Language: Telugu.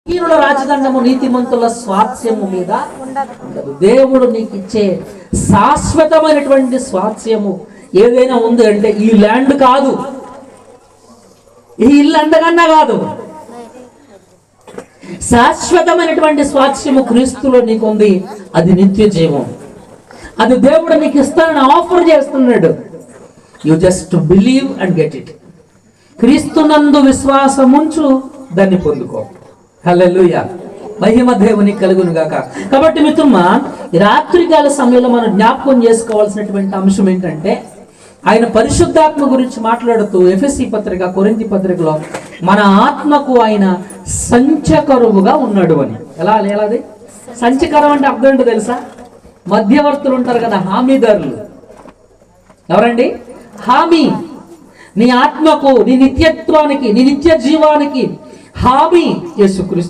నీరుల రాజదండము నీతిమంతుల స్వాస్థ్యము మీద ఉండదు. దేవుడు నీకు ఇచ్చే శాశ్వతమైనటువంటి స్వాస్థ్యము ఏదైనా ఉంది అంటే ఈ ల్యాండ్ కాదు, ఈ ఇల్లు అంతకన్నా కాదు. శాశ్వతమైనటువంటి స్వాస్థ్యము క్రీస్తులో నీకుంది. అది నిత్య జీవం. అది దేవుడు నీకు ఇస్తానని ఆఫర్ చేస్తున్నాడు. You just believe and get it. క్రీస్తునందు విశ్వాసముంచు, దాన్ని పొందుకో. హల్లెలూయా, మహిమ దేవునికి కలుగును గాక. కాబట్టి మిత్రమా, రాత్రికాల సమయంలో మనం జ్ఞాపకం చేసుకోవాల్సినటువంటి అంశం ఏంటంటే, ఆయన పరిశుద్ధాత్మ గురించి మాట్లాడుతూ ఎఫెసీ పత్రిక, కొరింథీ పత్రికలో మన ఆత్మకు ఆయన సంచకరువుగా ఉన్నాడు అని. ఎలాది సంచకరం అంటే అర్థం ఏంటో తెలుసా? మధ్యవర్తులు ఉంటారు కదా, హామీదారులు. ఎవరండి? హామీ. నీ ఆత్మకు, నీ నిత్యత్వానికి, నీ నిత్య జీవానికి హామీ యేసుక్రీస్తు.